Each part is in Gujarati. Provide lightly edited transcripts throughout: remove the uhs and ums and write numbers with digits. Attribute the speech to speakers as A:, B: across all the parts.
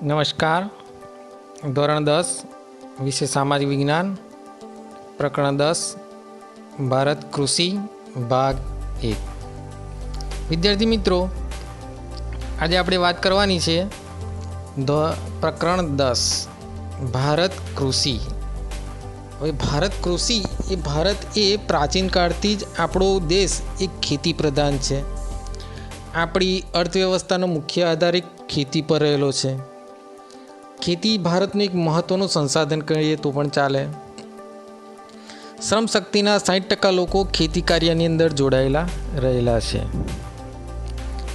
A: નમસ્કાર. ધોરણ 10 વિષય સામાજિક વિજ્ઞાન, પ્રકરણ 10 ભારત કૃષિ ભાગ 1. વિદ્યાર્થી મિત્રો, આજે આપણે વાત કરવાની છે પ્રકરણ 10 ભારત કૃષિ. હવે ભારત કૃષિ ભારત પ્રાચીન કાળથી જ આપણો દેશ એક ખેતી પ્રધાન છે. આપણી અર્થવ્યવસ્થાનો મુખ્ય આધાર એક ખેતી પર રહેલો છે. ખેતી ભારતનું એક મહત્ત્વનું સંસાધન કહીએ તો પણ ચાલે. શ્રમ શક્તિના 60% લોકો ખેતી કાર્યની અંદર જોડાયેલા રહેલા છે.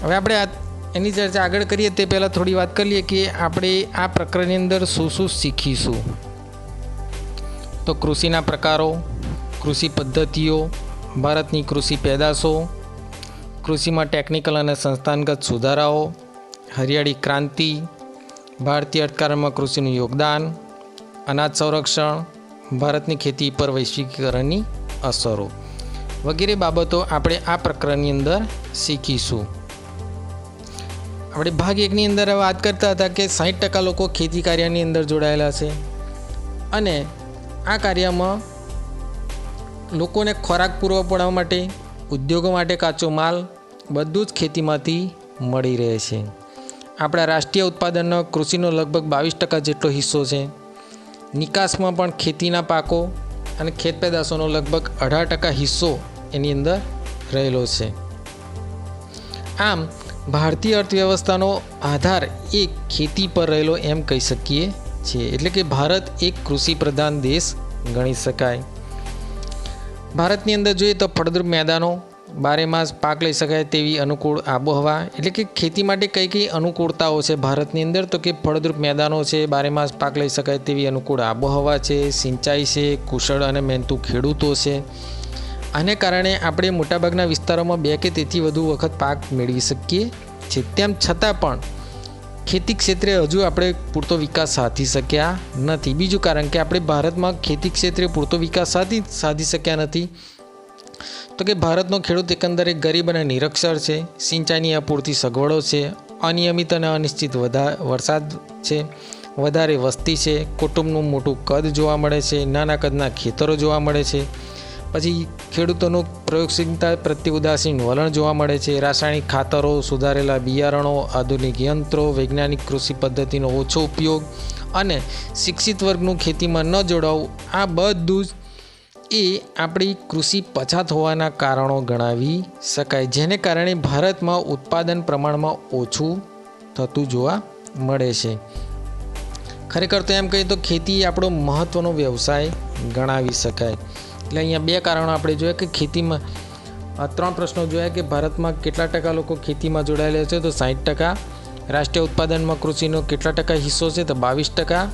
A: હવે આપણે એની ચર્ચા આગળ કરીએ તે પહેલાં થોડી વાત કરી લઈએ કે આપણે આ પ્રકરણની અંદર શું શું શીખીશું. તો કૃષિના પ્રકારો, કૃષિ પદ્ધતિઓ, ભારતની કૃષિ પેદાશો, કૃષિમાં ટેકનિકલ અને સંસ્થાગત સુધારાઓ, હરિયાળી ક્રાંતિ, ભારતીય અર્થકારણમાં કૃષિનું યોગદાન, અનાજ સંરક્ષણ, ભારતની ખેતી પર વૈશ્વિકીકરણની અસરો વગેરે બાબતો આપણે આ પ્રકરણની અંદર શીખીશું. આપણે ભાગ 1ની અંદર વાત કરતા હતા કે 60% લોકો ખેતી કાર્યની અંદર જોડાયેલા છે અને આ કાર્યમાં લોકોને ખોરાક પૂરો પાડવા માટે, ઉદ્યોગો માટે કાચો માલ બધું જ ખેતીમાંથી મળી રહે છે. આપણા રાષ્ટ્રીય ઉત્પાદનનો કૃષિનો લગભગ 22% જેટલો હિસ્સો છે. નિકાસમાં પણ ખેતીના પાકો અને ખેત પેદાશોનો લગભગ 18% હિસ્સો એની અંદર રહેલો છે. આમ ભારતીય અર્થવ્યવસ્થાનો આધાર એ ખેતી પર રહેલો એમ કહી શકીએ છીએ. એટલે કે ભારત એક કૃષિ પ્રધાન દેશ ગણી શકાય. ભારતની અંદર જોઈએ તો ફળદ્રુપ મેદાનો, બારે માસ પાક લઈ શકાય તેવી અનુકૂળ આબોહવા. એટલે કે ખેતી માટે કઈ કઈ અનુકૂળતાઓ છે ભારતની અંદર, તો કે ફળદ્રુપ મેદાનો છે, બારે માસ પાક લઈ શકાય તેવી અનુકૂળ આબોહવા છે, સિંચાઈ છે, કુશળ અને મહેનતુ ખેડૂતો છે. આને કારણે આપણે મોટાભાગના વિસ્તારોમાં 2 કે તેથી વધુ વખત પાક મેળવી શકીએ છીએ. તેમ છતાં પણ ખેતી ક્ષેત્રે હજુ આપણે પૂરતો વિકાસ સાધી શક્યા નથી. બીજું કારણ કે આપણે ભારતમાં ખેતી ક્ષેત્રે પૂરતો વિકાસ સાધી શક્યા નથી તો કે ભારતનો ખેડૂત એકંદરે ગરીબ અને નિરક્ષર છે. સિંચાઈની અપૂરતી સગવડો છે, અનિયમિત અને અનિશ્ચિત વરસાદ છે, વધારે વસ્તી છે, કુટુંબનું મોટું કદ જોવા મળે છે, નાના કદના ખેતરો જોવા મળે છે. પછી ખેડૂતોનું પ્રયોગશીલતા પ્રત્યે ઉદાસીન વલણ જોવા મળે છે. રાસાયણિક ખાતરો, સુધારેલા બિયારણો, આધુનિક યંત્રો, વૈજ્ઞાનિક કૃષિ પદ્ધતિનો ઓછો ઉપયોગ અને શિક્ષિત વર્ગનું ખેતીમાં ન જોડાવું, આ બધું જ આપણી કૃષિ પછાત હોવાના કારણો ગણાવી શકાય, જેને કારણે ભારતમાં ઉત્પાદન પ્રમાણમાં ઓછું થતું જોવા મળે છે. ખરેખર તો એમ કહીએ તો ખેતી આપણો મહત્ત્વનો વ્યવસાય ગણાવી શકાય. એટલે અહીંયા 2 કારણો આપણે જોયા કે ખેતીમાં 3 પ્રશ્નો જોયા કે ભારતમાં કેટલા ટકા લોકો ખેતીમાં જોડાયેલા છે, તો 60%. રાષ્ટ્રીય ઉત્પાદનમાં કૃષિનો કેટલા ટકા હિસ્સો છે, તો 22%.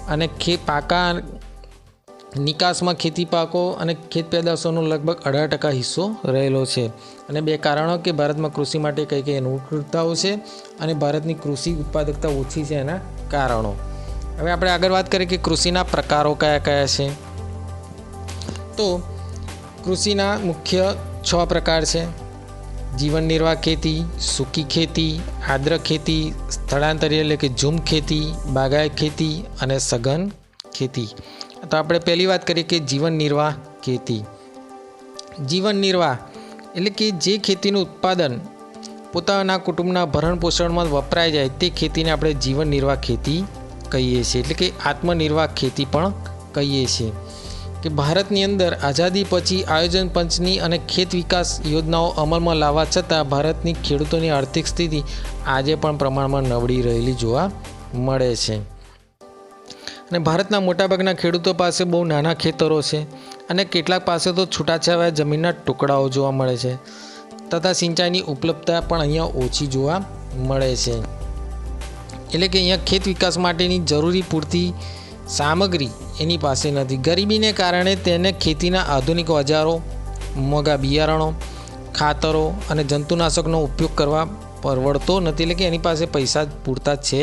A: અને પાકા નિકાસમાં ખેતી પાકો અને ખેત પેદાશોનો લગભગ 18% હિસ્સો રહેલો છે. અને 2 કારણો કે ભારતમાં કૃષિ માટે કઈ કઈ અનુકૂળતાઓ છે અને ભારતની કૃષિ ઉત્પાદકતા ઓછી છે એના કારણો. હવે આપણે આગળ વાત કરીએ કે કૃષિના પ્રકારો કયા કયા છે. તો કૃષિના મુખ્ય 6 પ્રકાર છે: જીવન નિર્વાહ ખેતી, સૂકી ખેતી, આદ્ર ખેતી, સ્થળાંતરીય એટલે કે ઝૂમ ખેતી, બાગાયત ખેતી અને સઘન ખેતી. તો આપણે પહેલી વાત કરીએ કે જીવન નિર્વાહ ખેતી. જીવન નિર્વાહ એટલે કે જે ખેતીનું ઉત્પાદન પોતાના કુટુંબના ભરણ પોષણમાં વપરાઈ જાય તે ખેતીને આપણે જીવન નિર્વાહ ખેતી કહીએ છીએ. એટલે કે આત્મનિર્વાહ ખેતી પણ કહીએ છીએ. કે ભારતની અંદર આઝાદી પછી આયોજન પંચની અને ખેત વિકાસ યોજનાઓ અમલમાં લાવવા છતાં ભારતની ખેડૂતોની આર્થિક સ્થિતિ આજે પણ પ્રમાણમાં નબળી રહેલી જોવા મળે છે. અને ભારતના મોટાભાગના ખેડૂતો પાસે બહુ નાના ખેતરો છે અને કેટલાક પાસે તો છૂટાછવાયા જમીનના ટુકડાઓ જોવા મળે છે તથા સિંચાઈની ઉપલબ્ધતા પણ અહીંયા ઓછી જોવા મળે છે. એટલે કે અહીંયા ખેત વિકાસ માટેની જરૂરી પૂરતી સામગ્રી એની પાસે નથી. ગરીબીને કારણે તેને ખેતીના આધુનિક ઓજારો, મોંઘા બિયારણો, ખાતરો અને જંતુનાશકનો ઉપયોગ કરવા પરવડતો નથી. એટલે કે એની પાસે પૈસા પૂરતા છે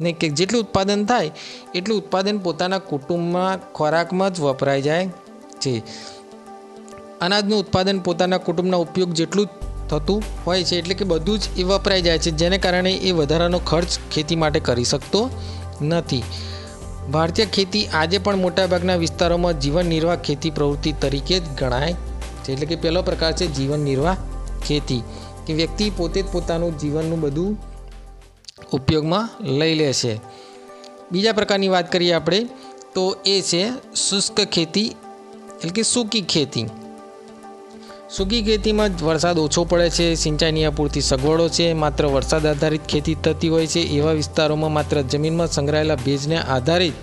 A: નહીં કે જેટલું ઉત્પાદન થાય એટલું ઉત્પાદન પોતાના કુટુંબમાં ખોરાકમાં જ વપરાઈ જાય છે. અનાજનું ઉત્પાદન પોતાના કુટુંબના ઉપયોગ જેટલું થતું હોય છે, એટલે કે બધું જ એ વપરાઈ જાય છે, જેને કારણે એ વધારાનો ખર્ચ ખેતી માટે કરી શકતો નથી. ભારતીય ખેતી આજે પણ મોટાભાગના વિસ્તારોમાં જીવન નિર્વાહ ખેતી પ્રવૃત્તિ તરીકે જ ગણાય છે. એટલે કે પહેલો પ્રકાર છે જીવન નિર્વાહ ખેતી, કે વ્યક્તિ પોતે જ પોતાનું જીવનનું બધું ઉપયોગમાં લઈ લે છે. બીજા પ્રકારની વાત કરીએ આપણે તો એ છે શુષ્ક ખેતી, એટલે કે સૂકી ખેતી. સૂકી ખેતીમાં વરસાદ ઓછો પડે છે, સિંચાઈની અપૂરતી સગવડો છે, માત્ર વરસાદ આધારિત ખેતી થતી હોય છે. એવા વિસ્તારોમાં માત્ર જમીનમાં સંગ્રહાયેલા ભેજને આધારિત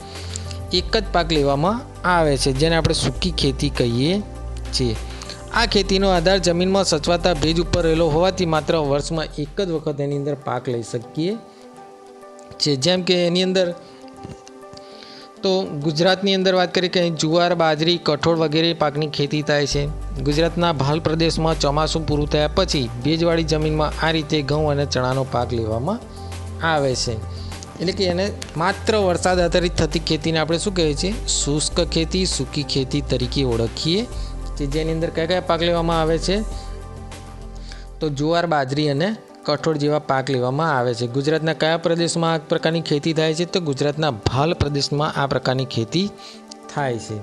A: એક જ પાક લેવામાં આવે છે, જેને આપણે સૂકી ખેતી કહીએ છીએ. આ ખેતીનો આધાર જમીનમાં સચવાતા ભેજ ઉપર રહેલો હોવાથી માત્ર વર્ષમાં એક જ વખત એની અંદર પાક લઈ શકીએ છીએ. જેમ કે એની અંદર તો ગુજરાતની અંદર વાત કરીએ કે જુવાર, બાજરી, કઠોળ વગેરે પાકની ખેતી થાય છે. ગુજરાતના ભાલ પ્રદેશમાં ચોમાસું પૂરું થયા પછી ભેજવાળી જમીનમાં આ રીતે ઘઉં અને ચણાનો પાક લેવામાં આવે છે. એટલે કે એને માત્ર વરસાદ આધારિત થતી ખેતીને આપણે શું કહીએ છીએ? શુષ્ક ખેતી, સૂકી ખેતી તરીકે ઓળખીએ છીએ. જેની અંદર કયા કયા પાક લેવામાં આવે છે? તો જુવાર, બાજરી અને કઠોળ જેવા પાક લેવામાં આવે છે. ગુજરાતના કયા પ્રદેશમાં આ પ્રકારની ખેતી થાય છે? તો ગુજરાતના ભાલ પ્રદેશમાં આ પ્રકારની ખેતી થાય છે.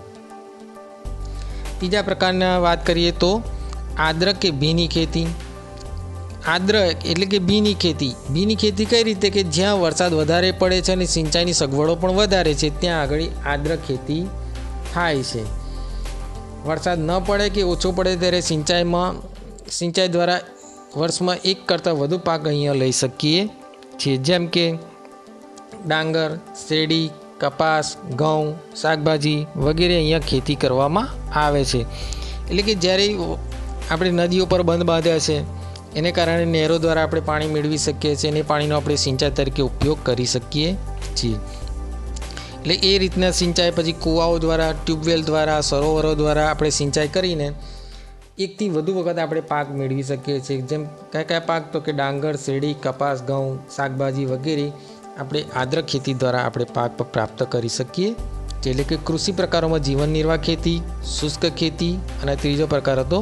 A: ત્રીજા પ્રકારના વાત કરીએ તો આદ્ર કે ભીની ખેતી. આદ્ર એટલે કે ભીની ખેતી. ભીની ખેતી કઈ રીતે? કે જ્યાં વરસાદ વધારે પડે છે અને સિંચાઈની સગવડો પણ વધારે છે, ત્યાં આગળ આદ્ર ખેતી થાય છે. વરસાદ ન પડે કે ઓછો પડે ત્યારે સિંચાઈ દ્વારા વર્ષમાં એક કરતાં વધુ પાક અહીંયા લઈ શકીએ છીએ. જેમ કે ડાંગર, શેરડી, કપાસ, ઘઉં, શાકભાજી વગેરે અહીંયા ખેતી કરવામાં આવે છે. એટલે કે જ્યારે આપણે નદીઓ પર બંધ બાંધ્યા છે, એને કારણે નહેરો દ્વારા આપણે પાણી મેળવી શકીએ છીએ અને પાણીનો આપણે સિંચાઈ તરીકે ઉપયોગ કરી શકીએ છીએ. એટલે એ રીતના સિંચાઈ પછી કૂવાઓ દ્વારા, ટ્યુબવેલ દ્વારા, સરોવરો દ્વારા આપણે સિંચાઈ કરીને એકથી વધુ વખત આપણે પાક મેળવી શકીએ છીએ. જેમ કયા કયા પાક? તો કે ડાંગર, શેરડી, કપાસ, ઘઉં, શાકભાજી વગેરે આપણે આદ્ર ખેતી દ્વારા આપણે પાક પ્રાપ્ત કરી શકીએ. એટલે કે કૃષિ પ્રકારોમાં જીવન નિર્વાહ ખેતી, શુષ્ક ખેતી અને ત્રીજો પ્રકાર હતો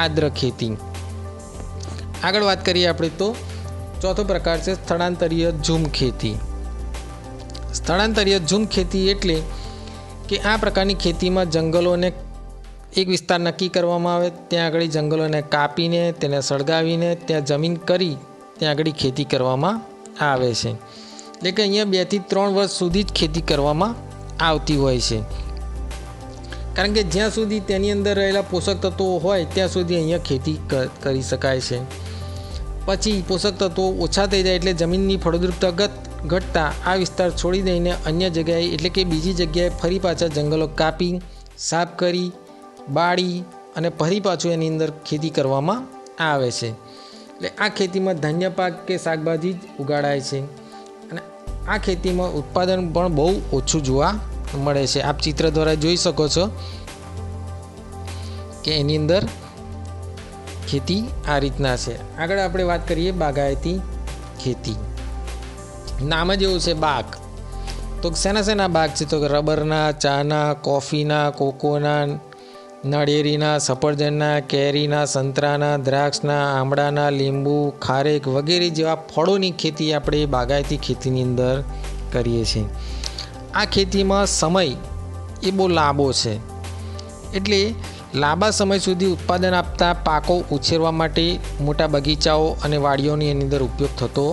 A: આદ્ર ખેતી. આગળ વાત કરીએ આપણે તો ચોથો પ્રકાર છે સ્થળાંતરીય ઝૂમ ખેતી. સ્થળાંતરીય ઝૂમ ખેતી એટલે કે આ પ્રકારની ખેતીમાં જંગલોને એક વિસ્તાર નક્કી કરવામાં આવે, ત્યાં આગળ જંગલોને કાપીને તેને સળગાવીને ત્યાં જમીન કરી ત્યાં આગળ ખેતી કરવામાં આવે છે. એટલે કે અહીંયા 2 થી 3 વર્ષ સુધી જ ખેતી કરવામાં આવતી હોય છે. કારણ કે જ્યાં સુધી તેની અંદર રહેલા પોષક તત્વો હોય ત્યાં સુધી અહીંયા ખેતી કરી શકાય છે. પછી પોષક તત્વો ઓછા થઈ જાય એટલે જમીનની ફળદ્રુપતા ઘટતા આ વિસ્તાર છોડી દઈને અન્ય જગ્યાએ, એટલે કે બીજી જગ્યાએ ફરી પાછા જંગલો કાપી, સાફ કરી, બાળી અને ફરી પાછું એની અંદર ખેતી કરવામાં આવે છે. એટલે આ ખેતીમાં ધાન્ય પાક કે શાકભાજી જ ઉગાડાય છે અને આ ખેતીમાં ઉત્પાદન પણ બહુ ઓછું જોવા મળે છે. આપ ચિત્ર દ્વારા જોઈ શકો છો કે એની અંદર ખેતી આ રીતના છે. આગળ આપણે વાત કરીએ બાગાયતી ખેતી. નામ જ એવું છે બાગ. તો શેના બાગ છે? તો રબરના, ચાના, કોફીના, કોકોના, નાળિયેરીના, સફરજનના, કેરીના, સંતરાના, દ્રાક્ષના, આંબળાના, લીંબુ, ખારેક વગેરે જેવા ફળોની ખેતી આપણે બાગાયતી ખેતીની અંદર કરીએ છીએ. આ ખેતીમાં સમય એ બહુ લાંબો છે, એટલે લાંબા સમય સુધી ઉત્પાદન આપતા પાકો ઉછેરવા માટે મોટા બગીચાઓ અને વાડીઓની એની અંદર ઉપયોગ થતો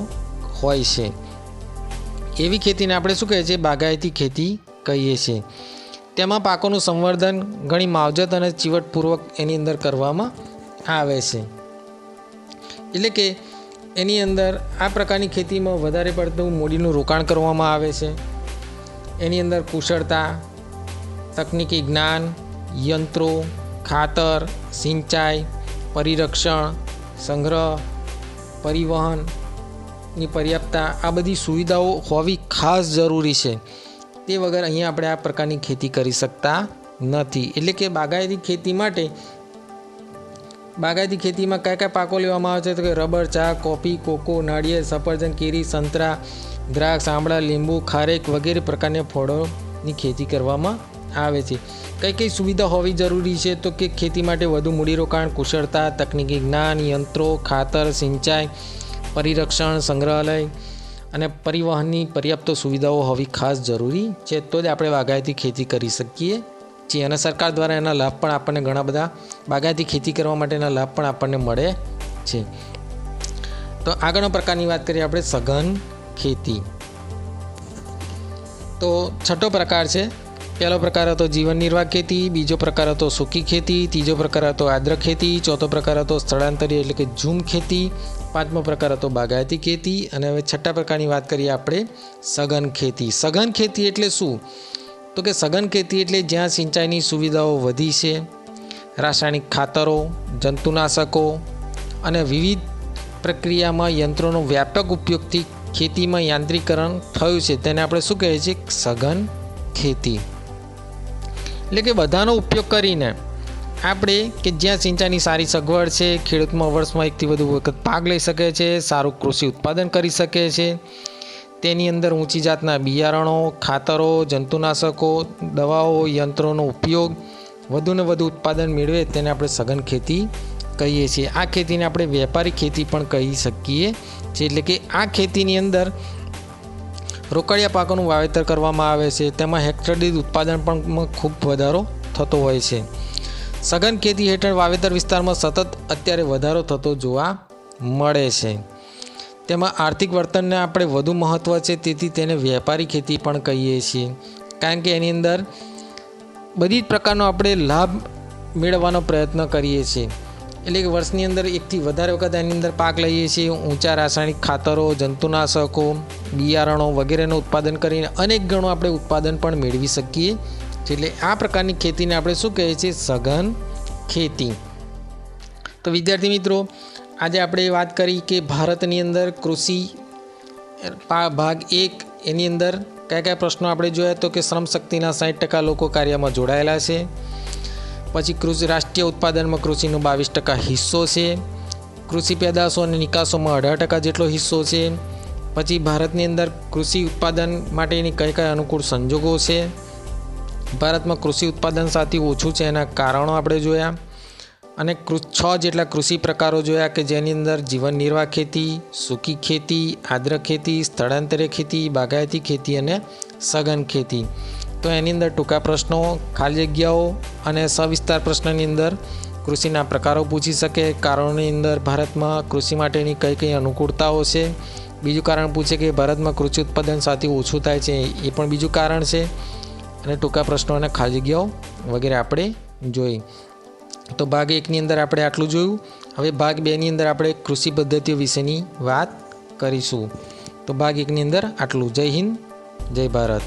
A: હોય છે. એવી ખેતીને આપણે શું કહીએ છીએ? બાગાયતી ખેતી કહીએ છીએ. તેમાં પાકોનું સંવર્ધન ઘણી માવજત અને ચીવટપૂર્વક એની અંદર કરવામાં આવે છે. એટલે કે એની અંદર આ પ્રકારની ખેતીમાં વધારે પડતું મૂડીનું રોકાણ કરવામાં આવે છે. એની અંદર કુશળતા, તકનિકી જ્ઞાન, યંત્રો, ખાતર, સિંચાઈ, પરિરક્ષણ, સંગ્રહ, પરિવહનની પર્યાપ્તતા આ બધી સુવિધાઓ હોવી ખાસ જરૂરી છે. તે વગર અહીંયા આપણે આ પ્રકારની ખેતી કરી શકતા નથી. એટલે કે બાગાયતી ખેતી માટે બાગાયતી ખેતીમાં કયા કયા પાકો લેવામાં આવે છે? તો કે રબર, ચા, કોફી, કોકો, નાળિયેર, સફરજન, કેરી, સંતરા, દ્રાક્ષ, આંબળા, લીંબુ, ખારેક વગેરે પ્રકારના ફળોની ખેતી કરવામાં આવે છે. કઈ કઈ સુવિધા હોવી જરૂરી છે? તો કે ખેતી માટે વધુ મૂડીરોકાણ, કુશળતા, તકનીકી જ્ઞાન, યંત્રો, ખાતર, સિંચાઈ, પરિરક્ષણ, સંગ્રહાલય અને પરિવહનની પર્યાપ્ત સુવિધાઓ હોવી ખાસ જરૂરી છે. તો જ આપણે બાગાયતી ખેતી કરી શકીએ છીએ. અને સરકાર દ્વારા એના લાભ પણ આપણને ઘણા બધા બાગાયતી ખેતી કરવા માટેના લાભ પણ આપણને મળે છે. તો આગળના પ્રકારની વાત કરીએ આપણે સઘન ખેતી. તો છઠ્ઠો પ્રકાર છે. પહેલો પ્રકાર હતો જીવન નિર્વાહ ખેતી, બીજો પ્રકાર હતો સૂકી ખેતી, ત્રીજો પ્રકાર હતો આદ્ર ખેતી, ચોથો પ્રકાર હતો સ્થળાંતરી એટલે કે ઝૂમ ખેતી, પાંચમો પ્રકાર હતો બાગાયતી ખેતી અને હવે છઠ્ઠા પ્રકારની વાત કરીએ આપણે સઘન ખેતી. સઘન ખેતી એટલે શું? તો કે સઘન ખેતી એટલે જ્યાં સિંચાઈની સુવિધાઓ વધી છે, રાસાયણિક ખાતરો, જંતુનાશકો અને વિવિધ પ્રક્રિયામાં યંત્રોનો વ્યાપક ઉપયોગથી ખેતીમાં યાંત્રિકરણ થયું છે, તેને આપણે શું કહીએ છીએ? સઘન ખેતી. એટલે કે બધાનો ઉપયોગ કરીને આપણે કે જ્યાં સિંચાઈની સારી સગવડ છે, ખેડૂતમાં વર્ષમાં એકથી વધુ વખત પાક લઈ શકે છે, સારું કૃષિ ઉત્પાદન કરી શકે છે, તેની અંદર ઊંચી જાતના બિયારણો, ખાતરો, જંતુનાશકો, દવાઓ, યંત્રોનો ઉપયોગ, વધુને વધુ ઉત્પાદન મેળવે તેને આપણે સઘન ખેતી કહીએ છીએ. આ ખેતીને આપણે વેપારી ખેતી પણ કહી શકીએ છીએ. એટલે કે આ ખેતીની અંદર રોકડિયા પાકોનું વાવેતર કરવામાં આવે છે, તેમાં હેક્ટર દીઠ ઉત્પાદન પણ ખૂબ વધારો થતો હોય છે. સઘન ખેતી હેઠળ વાવેતર વિસ્તારમાં સતત અત્યારે વધારો થતો જોવા મળે છે. તેમાં આર્થિક વર્તનને આપણે વધુ મહત્ત્વ છે, તેથી તેને વેપારી ખેતી પણ કહીએ છીએ. કારણ કે એની અંદર બધી જ પ્રકારનો આપણે લાભ મેળવવાનો પ્રયત્ન કરીએ છીએ. એટલે કે વર્ષની અંદર એકથી વધારે વખત એની અંદર પાક લઈએ છીએ, ઊંચા રાસાયણિક ખાતરો, જંતુનાશકો, બિયારણો વગેરેનું ઉત્પાદન કરીને અનેક ગણું આપણે ઉત્પાદન પણ મેળવી શકીએ. એટલે આ પ્રકારની ખેતીને આપણે શું કહીએ છીએ? સઘન ખેતી. તો વિદ્યાર્થી મિત્રો, આજે આપણે વાત કરી કે ભારતની અંદર કૃષિ ભાગ 1 એની અંદર કયા કયા પ્રશ્નો આપણે જોયા. તો કે શ્રમ શક્તિના 60% લોકો કાર્યમાં જોડાયેલા છે. પછી કૃષિ રાષ્ટ્રીય ઉત્પાદનમાં કૃષિનો 22% હિસ્સો છે. કૃષિ પેદાશો અને નિકાસોમાં 18% જેટલો હિસ્સો છે. પછી ભારતની અંદર કૃષિ ઉત્પાદન માટેની કઈ કઈ અનુકૂળ સંજોગો છે. ભારતમાં કૃષિ ઉત્પાદન સાથે ઓછું છે એના કારણો આપણે જોયા. અને 6 જેટલા કૃષિ પ્રકારો જોયા કે જેની અંદર જીવન નિર્વાહ ખેતી, સૂકી ખેતી, આદ્ર ખેતી, સ્થળાંતરીય ખેતી, બાગાયતી ખેતી અને સઘન ખેતી. તો એની અંદર ટૂંકા પ્રશ્નો, ખાલી જગ્યાઓ અને સવિસ્તાર પ્રશ્નની અંદર કૃષિના પ્રકારો પૂછી શકે. કારણોની અંદર ભારતમાં કૃષિ માટેની કઈ કઈ અનુકૂળતાઓ છે. બીજું કારણ પૂછે કે ભારતમાં કૃષિ ઉત્પાદન સાથે ઓછું થાય છે, એ પણ બીજું કારણ છે. અને ટૂંકા પ્રશ્નો અને ખાલી જગ્યાઓ વગેરે આપણે જોઈ. તો ભાગ 1ની અંદર આપણે આટલું જોયું. હવે ભાગ 2ની અંદર આપણે કૃષિ પદ્ધતિઓ વિશેની વાત કરીશું. તો ભાગ 1ની અંદર આટલું. જય હિન્દ, જય ભારત.